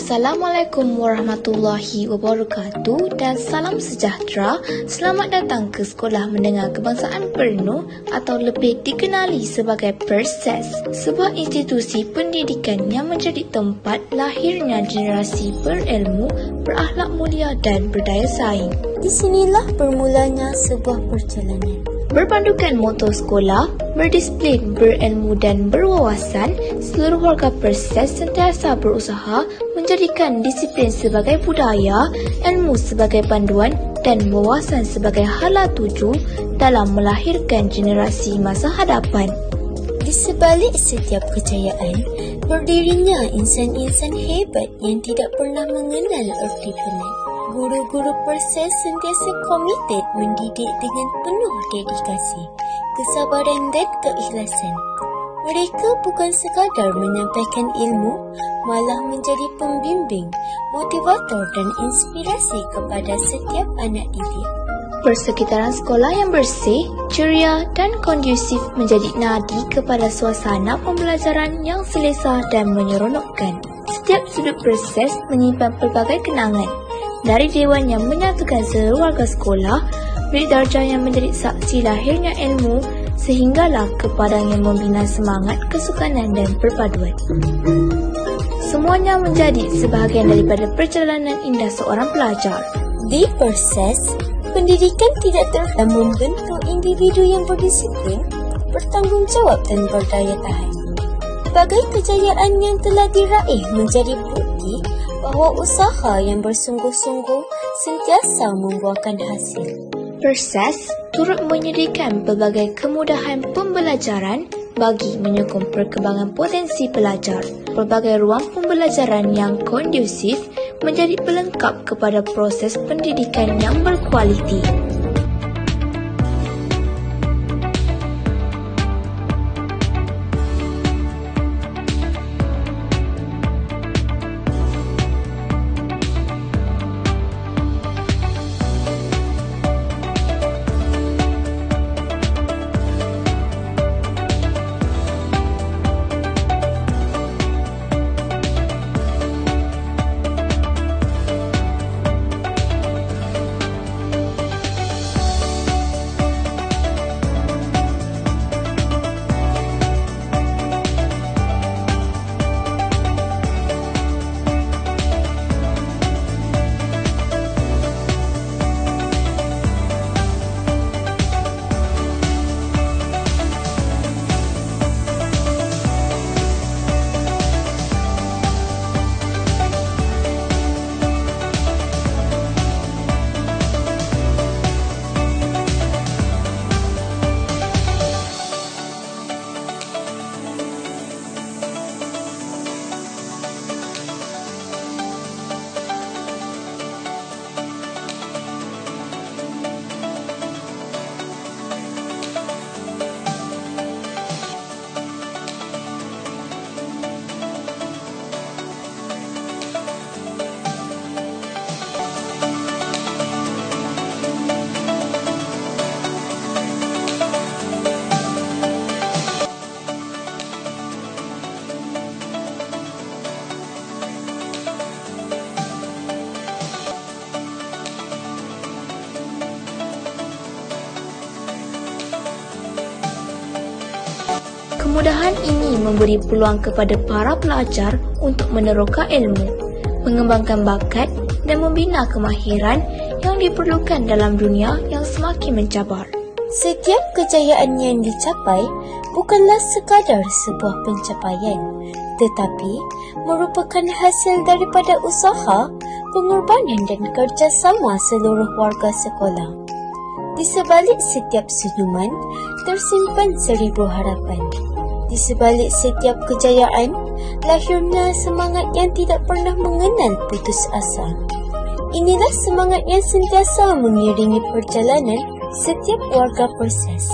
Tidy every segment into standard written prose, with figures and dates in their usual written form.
Assalamualaikum warahmatullahi wabarakatuh dan salam sejahtera. Selamat datang ke Sekolah Menengah Kebangsaan Pernu atau lebih dikenali sebagai Perses, sebuah institusi pendidikan yang menjadi tempat lahirnya generasi berilmu, berakhlak mulia dan berdaya saing. Di sinilah bermulanya sebuah perjalanan. Berpandukan moto sekolah, berdisiplin, berilmu dan berwawasan, seluruh warga Perses sentiasa berusaha menjadikan disiplin sebagai budaya, ilmu sebagai panduan dan wawasan sebagai hala tuju dalam melahirkan generasi masa hadapan. Di sebalik setiap kejayaan, berdirinya insan-insan hebat yang tidak pernah mengenal erti penat. Guru-guru Perses sentiasa komited mendidik dengan penuh dedikasi, kesabaran dan keikhlasan. Mereka bukan sekadar menyampaikan ilmu, malah menjadi pembimbing, motivator dan inspirasi kepada setiap anak didik. Persekitaran sekolah yang bersih, ceria dan kondusif menjadi nadi kepada suasana pembelajaran yang selesa dan menyeronokkan. Setiap sudut Perses menyimpan pelbagai kenangan. Dari dewan yang menyatukan seluruh warga sekolah, bilik darjah yang menjadi saksi lahirnya ilmu, sehinggalah kepada yang membina semangat, kesukanan dan perpaduan. Semuanya menjadi sebahagian daripada perjalanan indah seorang pelajar. Di Perses, pendidikan tidak terhadap membentuk individu yang berdisiplin, bertanggungjawab dan berdaya tahan. Bagai kejayaan yang telah diraih menjadi bukti bahawa usaha yang bersungguh-sungguh sentiasa membuahkan hasil. Perses turut menyediakan pelbagai kemudahan pembelajaran bagi menyokong perkembangan potensi pelajar. Pelbagai ruang pembelajaran yang kondusif menjadi pelengkap kepada proses pendidikan yang berkualiti. Kemudahan ini memberi peluang kepada para pelajar untuk meneroka ilmu, mengembangkan bakat dan membina kemahiran yang diperlukan dalam dunia yang semakin mencabar. Setiap kejayaan yang dicapai bukanlah sekadar sebuah pencapaian, tetapi merupakan hasil daripada usaha, pengorbanan dan kerjasama seluruh warga sekolah. Di sebalik setiap senyuman, tersimpan 1000 harapan. Di sebalik setiap kejayaan, lahirnya semangat yang tidak pernah mengenal putus asa. Inilah semangat yang sentiasa mengiringi perjalanan setiap warga Perses.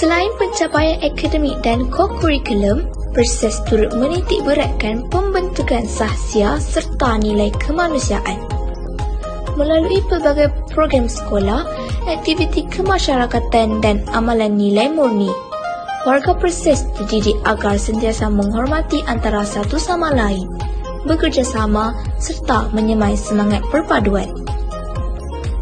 Selain pencapaian akademik dan co-kurikulum, Perses turut menitik beratkan pembentukan sahsia serta nilai kemanusiaan. Melalui pelbagai program sekolah, aktiviti kemasyarakatan dan amalan nilai murni, warga Perses dididik agar sentiasa menghormati antara satu sama lain, bekerjasama serta menyemai semangat perpaduan.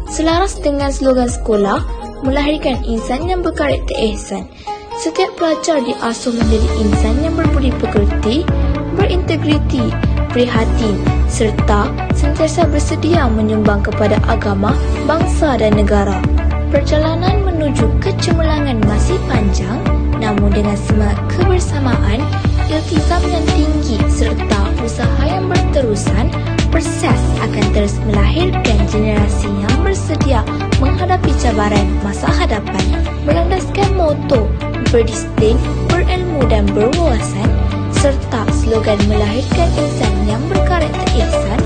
Selaras dengan slogan sekolah, melahirkan insan yang berkarakter ihsan. Setiap pelajar diasuh menjadi insan yang berbudi pekerti, berintegriti, prihatin, serta sentiasa bersedia menyumbang kepada agama, bangsa dan negara. Perjalanan menuju kecemerlangan masih panjang, namun dengan semangat kebersamaan, iltizam yang tinggi serta usaha yang berterusan, Perses akan terus melahirkan generasi yang bersedia menghadapi cabaran masa hadapan. Berlandaskan moto berdisiplin, berilmu dan berwawasan, serta slogan melahirkan insan yang berkarakter ihsan,